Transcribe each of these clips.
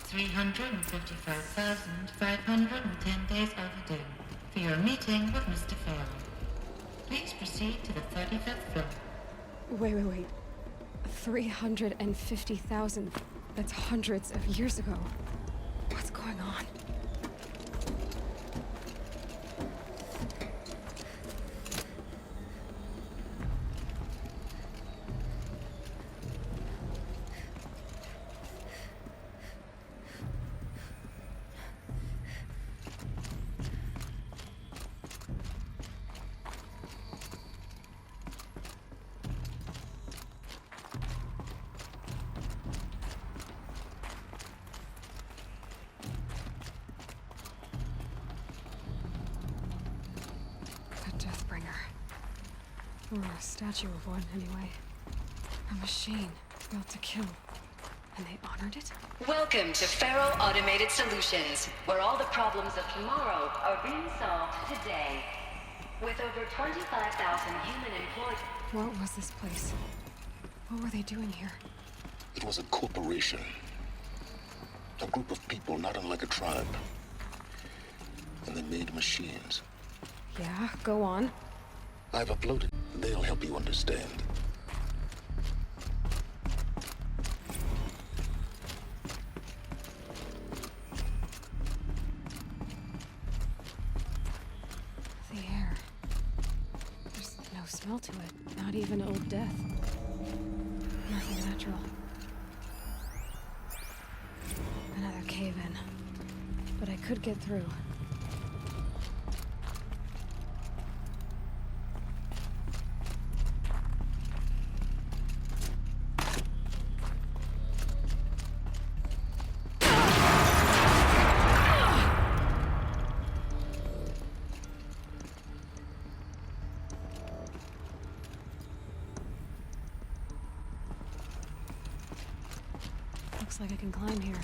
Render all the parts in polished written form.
355,510 days overdue for your meeting with Mr. Farrell. Please proceed to the 35th floor. Wait. 350,000. That's hundreds of years ago. What's going on? Or a statue of one, anyway. A machine built to kill. And they honored it? Welcome to Faro Automated Solutions, where all the problems of tomorrow are being solved today. With over 25,000 human employees. What was this place? What were they doing here? It was a corporation. A group of people not unlike a tribe. And they made machines. Yeah, go on. I've uploaded. They'll help you understand. The air. There's no smell to it. Not even Old Death. Nothing natural. Another cave-in. But I could get through. Looks like I can climb here.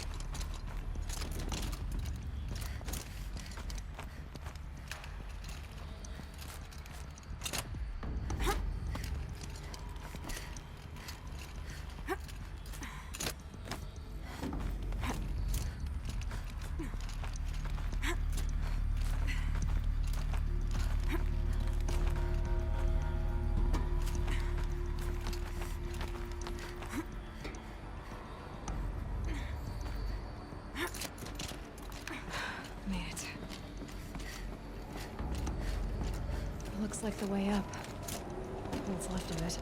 Looks like the way up. What's left of it.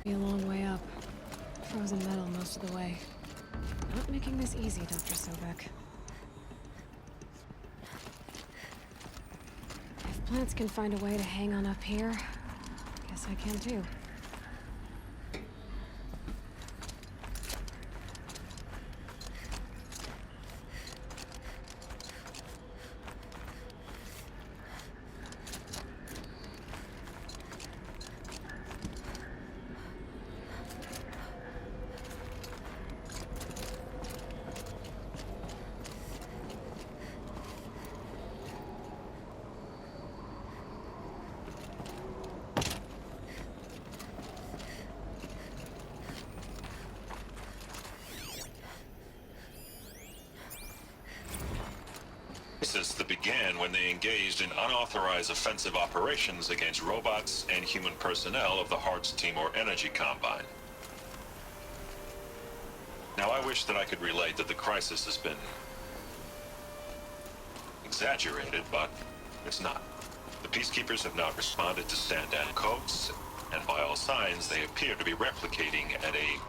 Be a long way up. Frozen metal most of the way. Not making this easy, Dr. Sobek. Plants can find a way to hang on up here. Guess I can too. That began when they engaged in unauthorized offensive operations against robots and human personnel of the Hearts Timor Energy Combine. Now, I wish that I could relate that the crisis has been exaggerated, but it's not. The Peacekeepers have not responded to stand-down codes, and by all signs, they appear to be replicating at a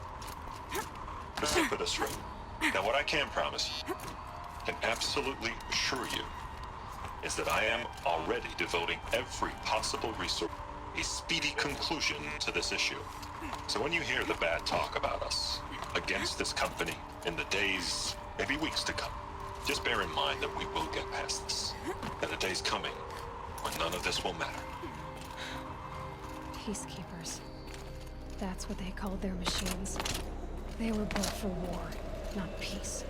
precipitous rate. Now, what I can promise you, can absolutely assure you, is that I am already devoting every possible resource, a speedy conclusion to this issue. So when you hear the bad talk about us, against this company, in the days, maybe weeks to come, just bear in mind that we will get past this. That a day's coming when none of this will matter. Peacekeepers. That's what they called their machines. They were built for war, not peace.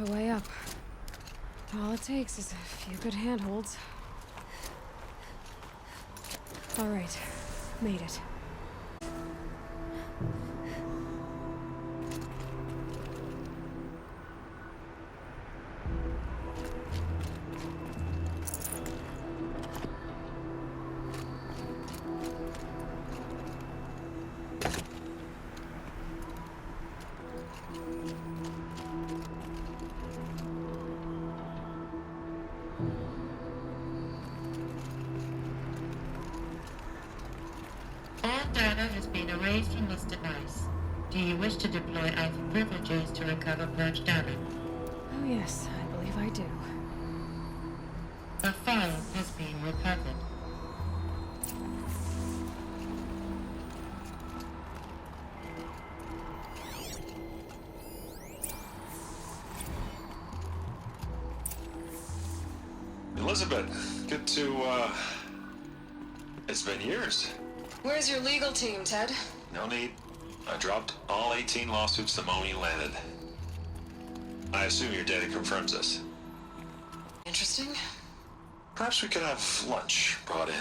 A way up. All it takes is a few good handholds. All right, made it. All data has been erased from this device. Do you wish to deploy Alpha privileges to recover purged data? Oh yes, I believe I do. A file has been recovered. Elizabeth, good to, it's been years. Where's your legal team, Ted? No need. I dropped all 18 lawsuits the moment you landed. I assume your data confirms this. Interesting. Perhaps we could have lunch brought in.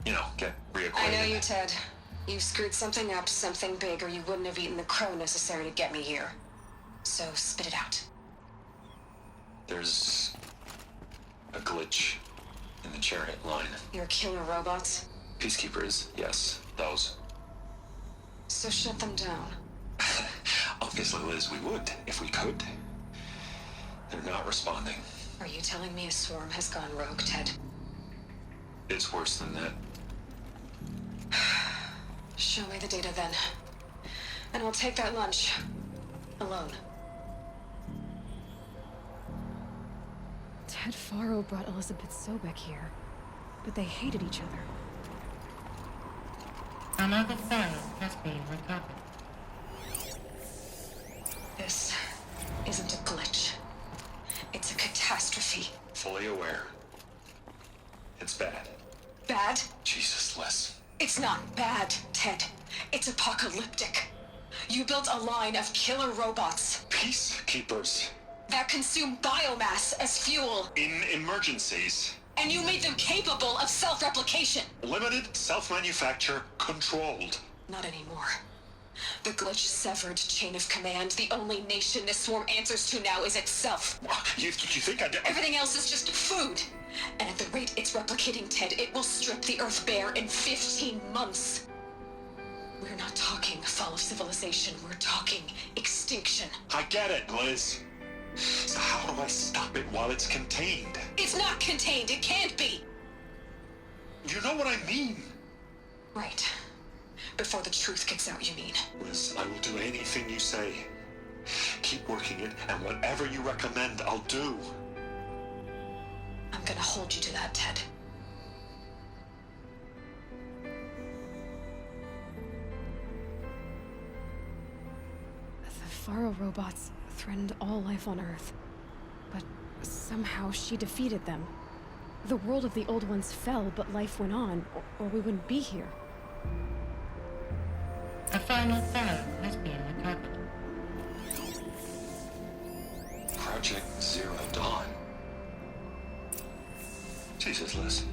You know, get reacquainted. I know you, Ted. You screwed something up, something big, or you wouldn't have eaten the crow necessary to get me here. So spit it out. There's a glitch in the chariot line. Your killer robots? Peacekeepers, yes, those. So shut them down. Obviously, Liz, we would, if we could. They're not responding. Are you telling me a swarm has gone rogue, Ted? It's worse than that. Show me the data then. And I'll take that lunch. Alone. Ted Faro brought Elizabeth Sobek here, but they hated each other. Another file has been recovered. This isn't a glitch. It's a catastrophe. Fully aware. It's bad. Bad? Jesus, Liz. It's not bad, Ted. It's apocalyptic. You built a line of killer robots Peacekeepers. that consume biomass as fuel, In emergencies. and you made them capable of self-replication. Limited, self-manufacture, controlled. Not anymore. The glitch severed chain of command. The only nation this swarm answers to now is itself. You think I'd... Everything else is just food. And at the rate it's replicating, Ted, it will strip the Earth bare in 15 months. We're not talking fall of civilization. We're talking extinction. I get it, Liz. So how do I stop it while it's contained? It's not contained. It can't be. You know what I mean. Right. Before the truth gets out, you mean? Liz, I will do anything you say. Keep working it, and whatever you recommend, I'll do. I'm gonna hold you to that, Ted. Faro robots threatened all life on Earth. But somehow she defeated them. The world of the Old Ones fell, but life went on, or we wouldn't be here. A final Pharaoh has been recovered. Project Zero Dawn. Jesus, Liz.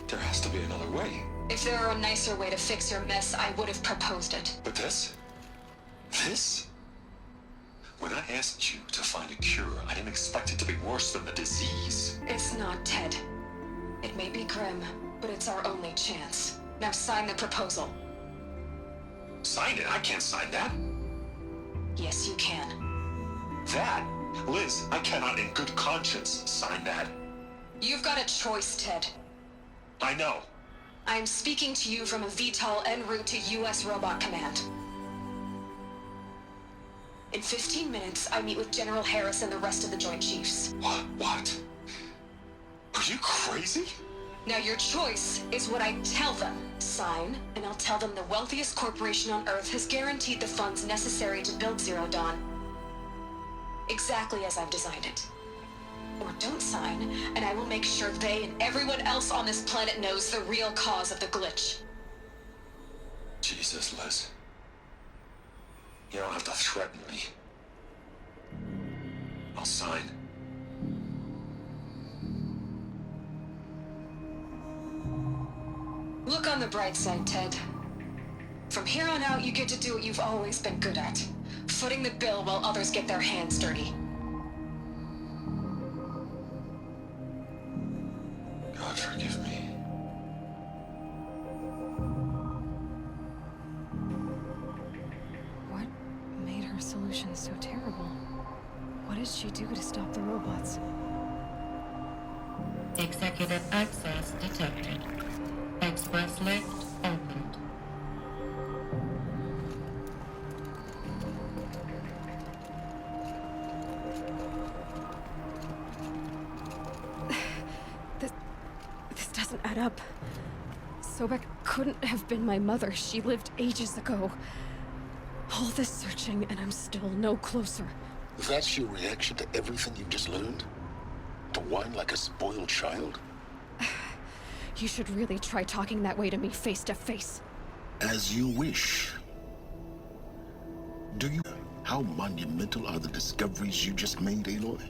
There has to be another way. If there were a nicer way to fix your mess, I would have proposed it. But this? This? When I asked you to find a cure, I didn't expect it to be worse than the disease. It's not, Ted. It may be grim, but it's our only chance. Now sign the proposal. Sign it? I can't sign that. Yes, you can. That? Liz, I cannot in good conscience sign that. You've got a choice, Ted. I know. I am speaking to you from a VTOL en route to U.S. Robot Command. In 15 minutes, I meet with General Harris and the rest of the Joint Chiefs. What? Are you crazy? Now your choice is what I tell them. Sign, and I'll tell them the wealthiest corporation on Earth has guaranteed the funds necessary to build Zero Dawn. Exactly as I've designed it. Or don't sign, and I will make sure they and everyone else on this planet knows the real cause of the glitch. Jesus, Liz. You don't have to threaten me. I'll sign. Look on the bright side, Ted. From here on out, you get to do what you've always been good at. Footing the bill while others get their hands dirty. God forgive me. What made her solution so terrible? What did she do to stop the robots? Executive access detected. Express lift opened. This doesn't add up. Sobek couldn't have been my mother. She lived ages ago. All this searching, and I'm still no closer. That's your reaction to everything you've just learned? To whine like a spoiled child? You should really try talking that way to me face to face. As you wish. Do you know how monumental are the discoveries you just made, Aloy?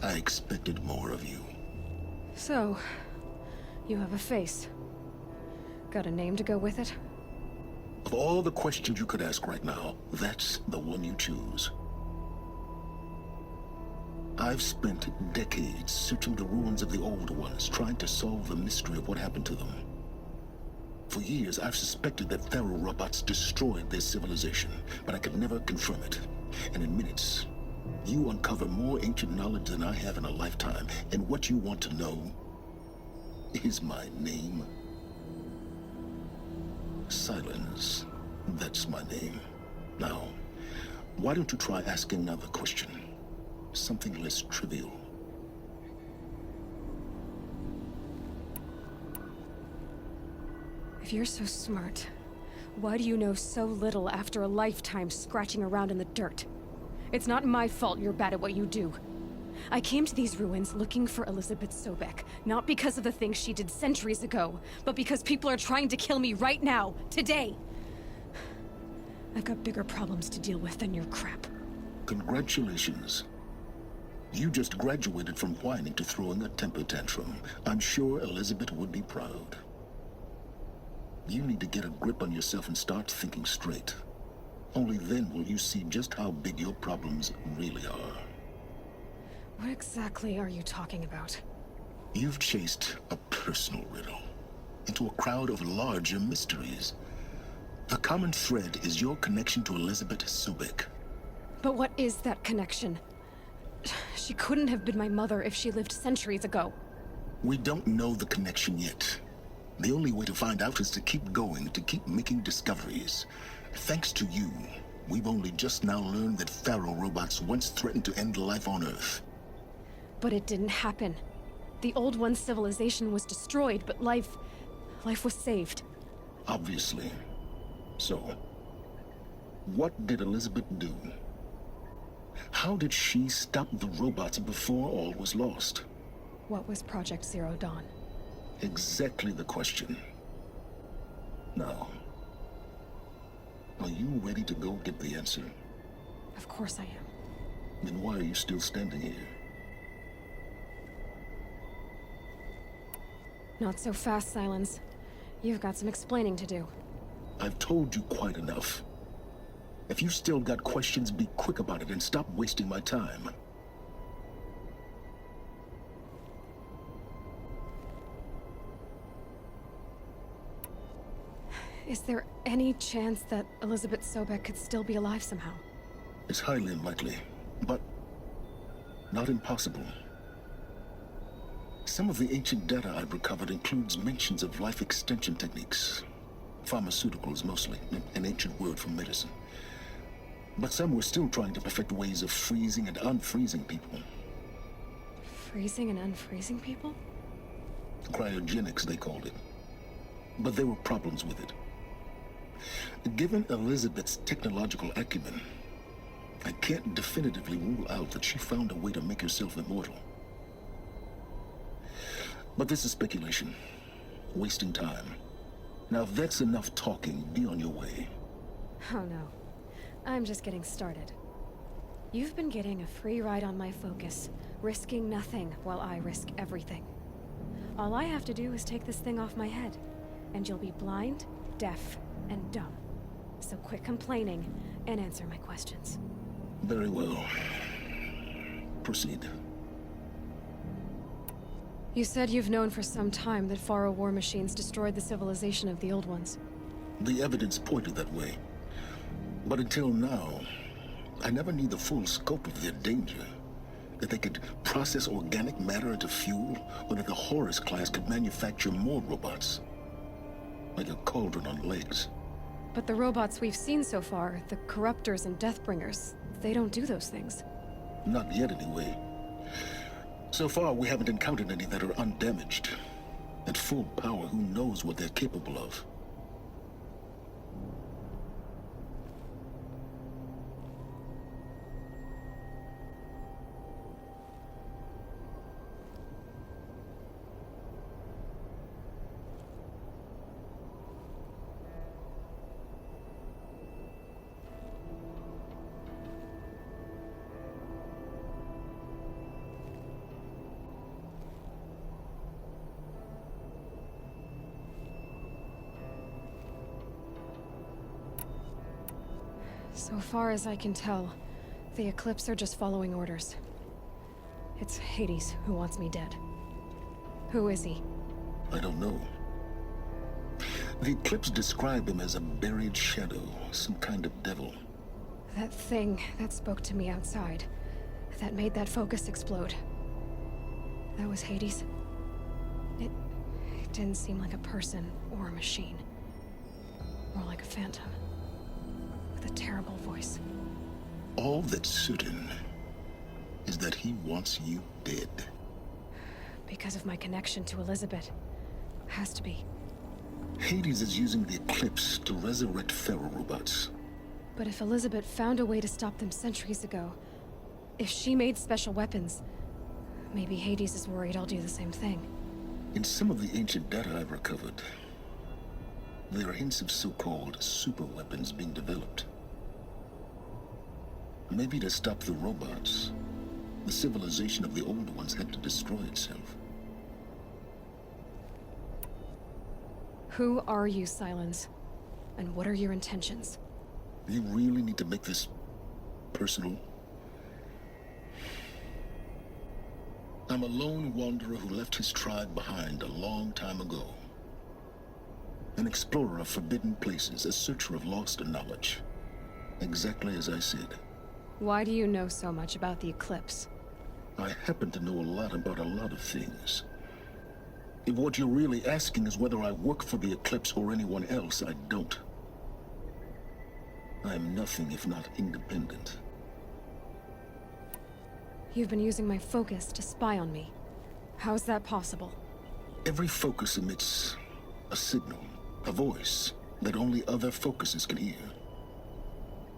I expected more of you. So, you have a face. Got a name to go with it? Of all the questions you could ask right now, that's the one you choose. I've spent decades searching the ruins of the Old Ones, trying to solve the mystery of what happened to them. For years, I've suspected that Faro robots destroyed their civilization, but I could never confirm it. And in minutes, you uncover more ancient knowledge than I have in a lifetime, and what you want to know is my name. Silence. That's my name. Now, why don't you try asking another question? Something less trivial. If you're so smart, why do you know so little after a lifetime scratching around in the dirt? It's not my fault you're bad at what you do. I came to these ruins looking for Elizabeth Sobek, not because of the things she did centuries ago, but because people are trying to kill me right now, today. I've got bigger problems to deal with than your crap. Congratulations. You just graduated from whining to throwing a temper tantrum. I'm sure Elizabeth would be proud. You need to get a grip on yourself and start thinking straight. Only then will you see just how big your problems really are. What exactly are you talking about? You've chased a personal riddle into a crowd of larger mysteries. The common thread is your connection to Elizabeth Sobek. But what is that connection? She couldn't have been my mother if she lived centuries ago. We don't know the connection yet. The only way to find out is to keep going, to keep making discoveries. Thanks to you, we've only just now learned that Faro robots once threatened to end life on Earth. But it didn't happen. The Old One's civilization was destroyed, but life was saved. Obviously. So, What did Elizabeth do? How did she stop the robots before all was lost? What was Project Zero Dawn? Exactly the question. Now, are you ready to go get the answer? Of course I am. Then why are you still standing here? Not so fast, Silence. You've got some explaining to do. I've told you quite enough. If you still got questions, be quick about it and stop wasting my time. Is there any chance that Elizabeth Sobek could still be alive somehow? It's highly unlikely, but not impossible. Some of the ancient data I've recovered includes mentions of life extension techniques. Pharmaceuticals, mostly, an ancient word for medicine. But some were still trying to perfect ways of freezing and unfreezing people. Freezing and unfreezing people? Cryogenics, they called it. But there were problems with it. Given Elizabeth's technological acumen, I can't definitively rule out that she found a way to make herself immortal. But this is speculation. Wasting time. Now, if that's enough talking, be on your way. Oh no. I'm just getting started. You've been getting a free ride on my focus, risking nothing while I risk everything. All I have to do is take this thing off my head, and you'll be blind, deaf, and dumb. So quit complaining and answer my questions. Very well. Proceed. You said you've known for some time that Faro war machines destroyed the civilization of the Old Ones. The evidence pointed that way. But until now, I never knew the full scope of their danger. That they could process organic matter into fuel, or that the Horus class could manufacture more robots. Like a cauldron on legs. But the robots we've seen so far, the Corruptors and Deathbringers, they don't do those things. Not yet, anyway. So far, we haven't encountered any that are undamaged. At full power, who knows what they're capable of? So far as I can tell, the Eclipse are just following orders. It's Hades who wants me dead. Who is he? I don't know. The Eclipse describe him as a buried shadow, some kind of devil. That thing that spoke to me outside, that made that focus explode. That was Hades? It didn't seem like a person or a machine. More like a phantom. With a terrible voice. All that's certain is that he wants you dead. Because of my connection to Elizabeth. Has to be. Hades is using the Eclipse to resurrect Faro robots. But if Elizabeth found a way to stop them centuries ago, if she made special weapons, maybe Hades is worried I'll do the same thing. In some of the ancient data I've recovered, there are hints of so-called super weapons being developed. Maybe to stop the robots, the civilization of the old ones had to destroy itself. Who are you, Silence? And what are your intentions? You really need to make this personal? I'm a lone wanderer who left his tribe behind a long time ago. An explorer of forbidden places, a searcher of lost knowledge. Exactly as I said. Why do you know so much about the Eclipse? I happen to know a lot about a lot of things. If what you're really asking is whether I work for the Eclipse or anyone else, I don't. I am nothing if not independent. You've been using my focus to spy on me. How's that possible? Every focus emits a signal, a voice that only other focuses can hear.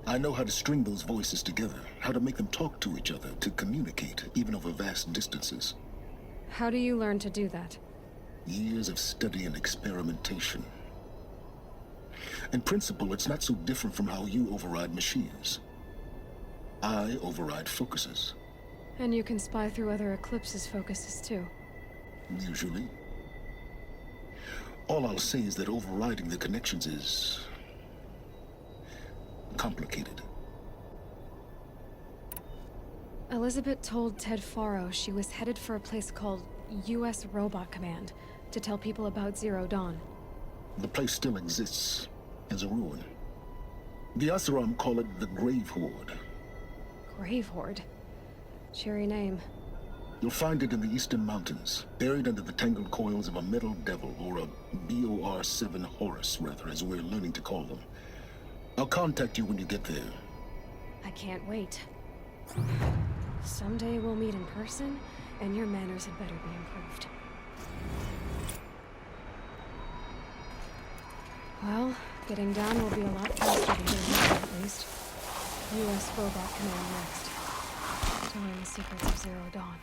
I know how to string those voices together, how to make them talk to each other, to communicate, even over vast distances. How do you learn to do that? Years of study and experimentation. In principle, it's not so different from how you override machines. I override focuses. And you can spy through other Eclipse's focuses too. Usually. All I'll say is that overriding the connections is complicated. Elizabeth told Ted Faro she was headed for a place called U.S. Robot Command to tell people about Zero Dawn. The place still exists as a ruin. The Asaram call it the Grave Horde. Grave Horde? Cheery name. You'll find it in the Eastern Mountains, buried under the tangled coils of a metal devil, or a BOR-7 Horus, rather, as we're learning to call them. I'll contact you when you get there. I can't wait. Someday we'll meet in person, and your manners had better be improved. Well, getting down will be a lot faster than getting here, at least. U.S. Robot Command next. To learn the secrets of Zero Dawn.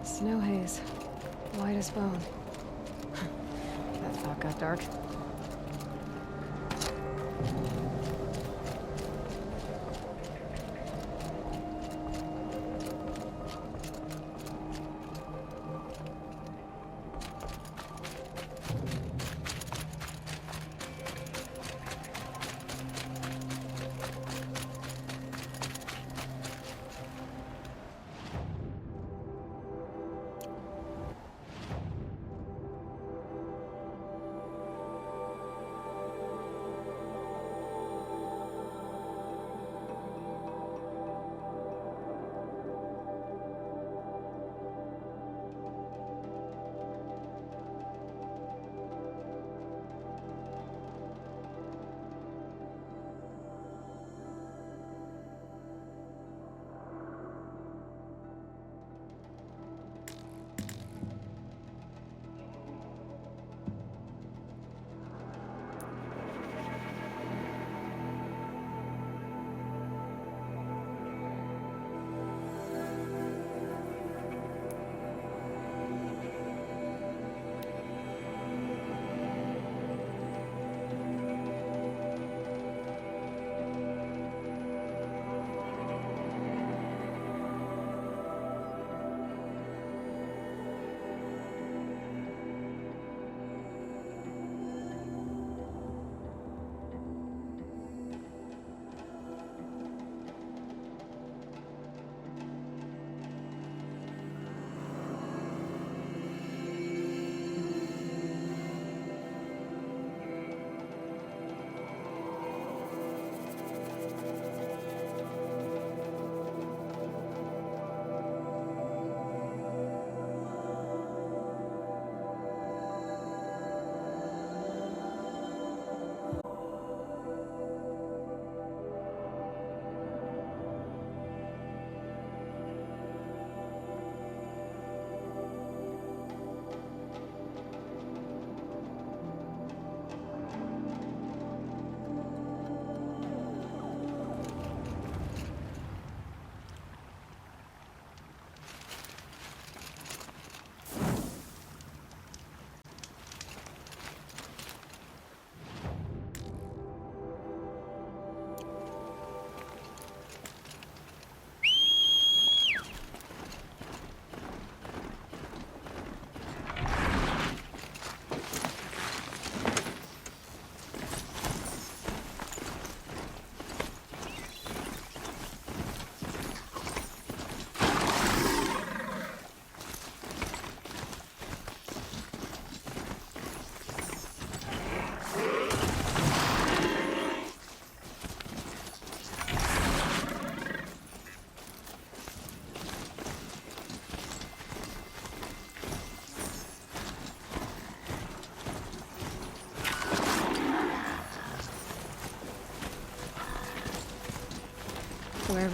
Snow haze. White as bone. That thought got dark.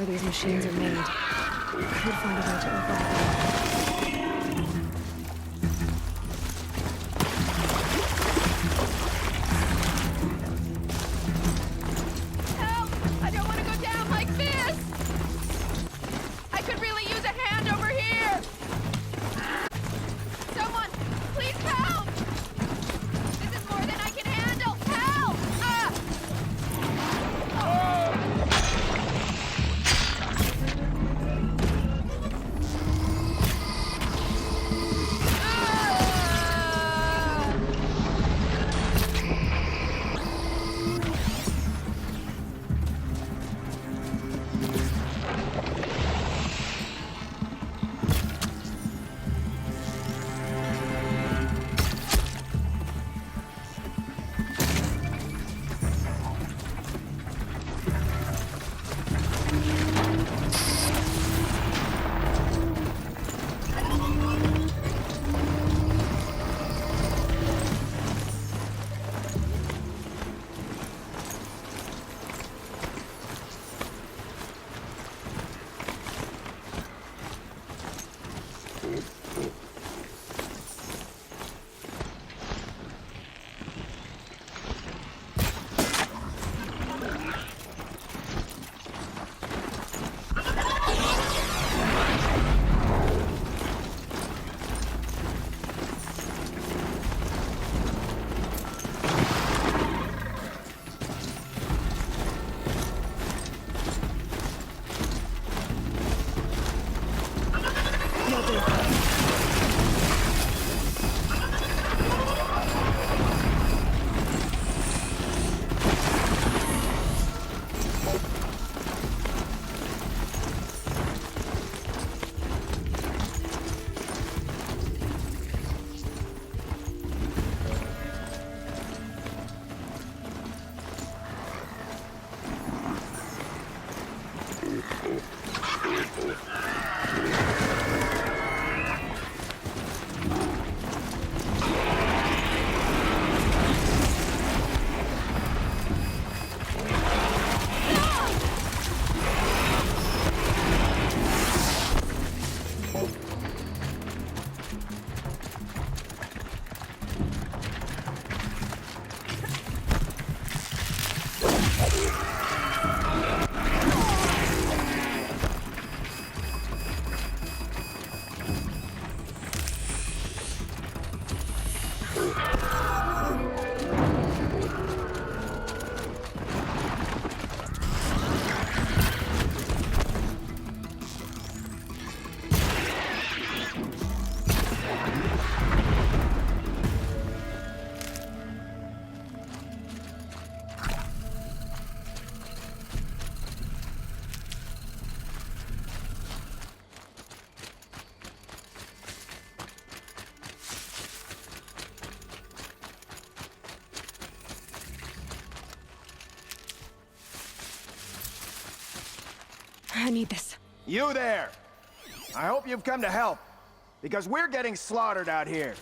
however these machines are made, could find a way to override them. Help! I don't want to go down like this! I could really use a hand over here! Someone, please help! This is more than I can handle! Help! Ah! I need this. You there! I hope you've come to help, because we're getting slaughtered out here.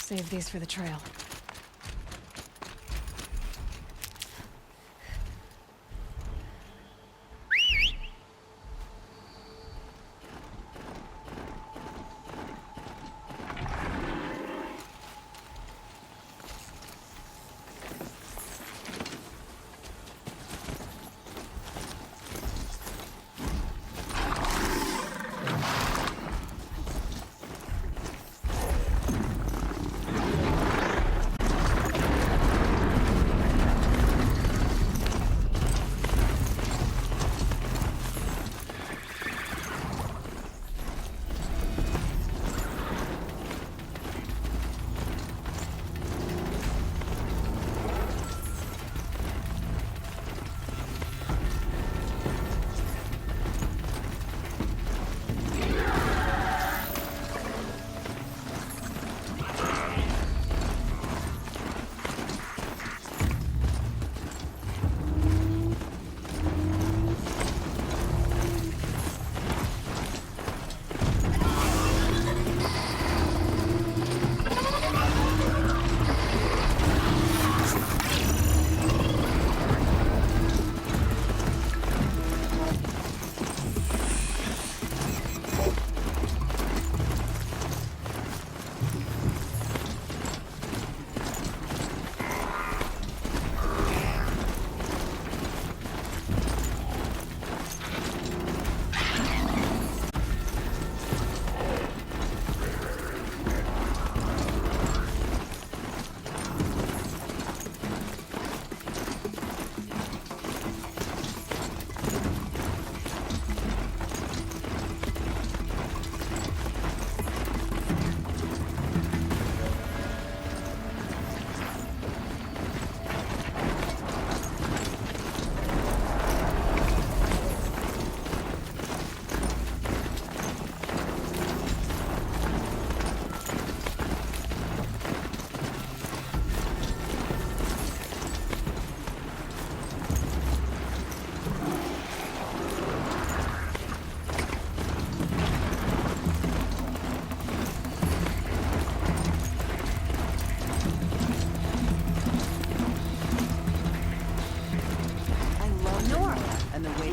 Save these for the trail.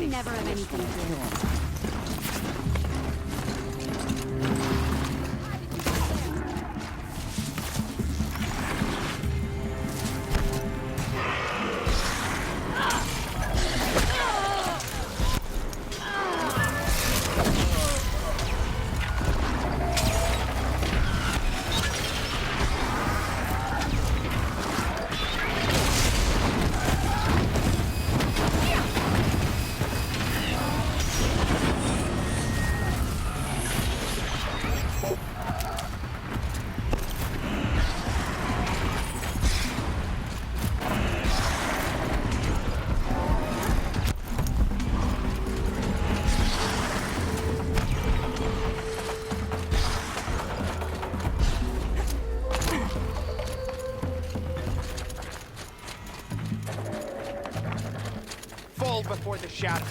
Never have anything to do. Before the shadow.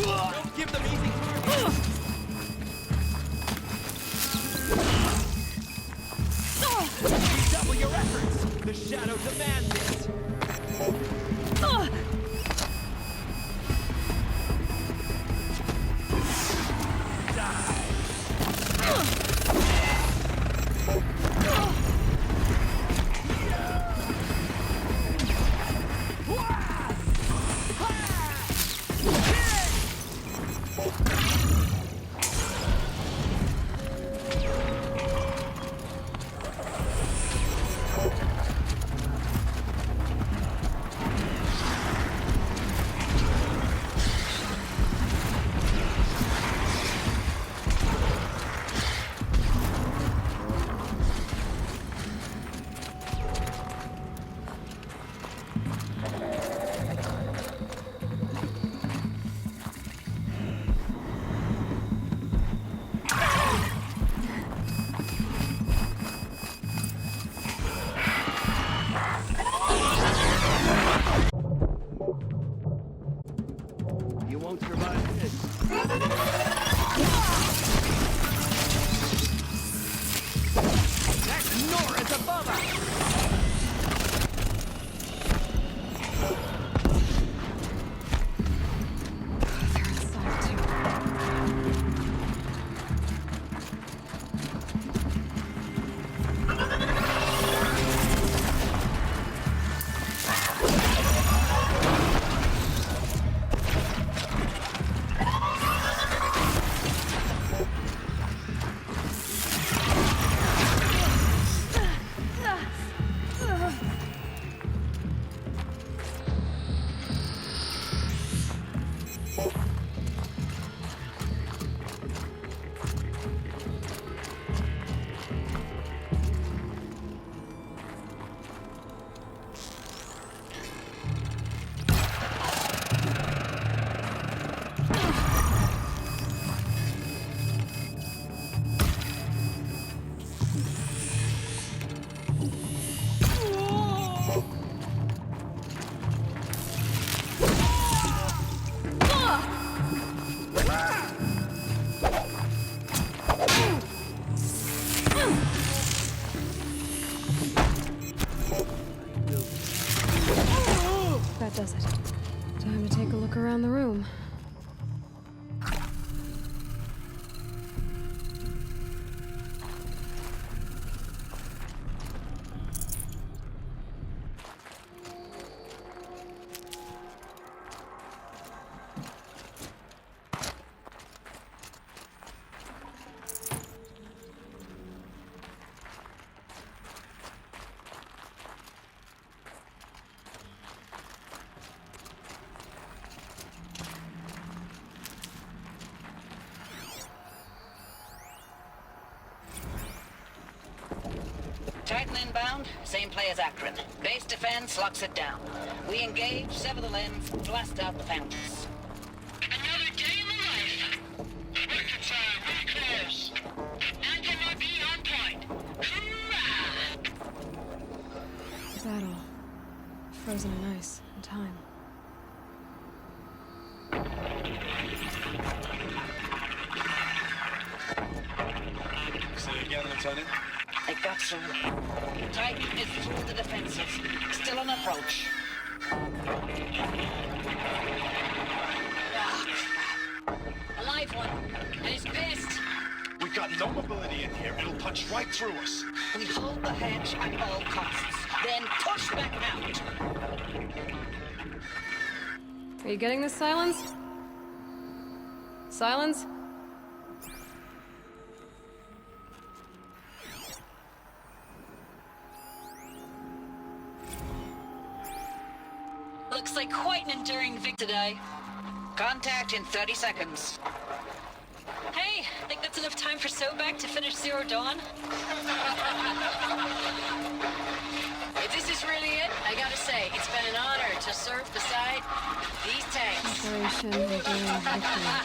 Don't give them easy targets. Double your efforts. The shadow demands it. It's above us! They're inside too. That does it. Time to take a look around the room. Titan inbound, same play as Akron. Base defense locks it down. We engage, sever the limbs, blast out the fountains. Another day in the life. Record time, very close. Anti-MRB on point. Hoorah! Is that all? Frozen in ice and time. Say again, Lieutenant. They got through. Titan is through the defenses. Still an approach. Ah, crap. A live one. And he's pissed. We've got no mobility in here. It'll punch right through us. We hold the hedge at all costs. Then push back out. Are you getting this, Silence? Silence? Looks like quite an enduring victory today. Contact in 30 seconds. Hey, think that's enough time for Sobek to finish Zero Dawn? If this is really it, I gotta say, it's been an honor to serve beside these tanks. Operation Enduring Victory.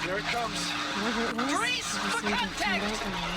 Here it comes. Whatever it was, Freeze! it just For seemed to have turned contact! out well.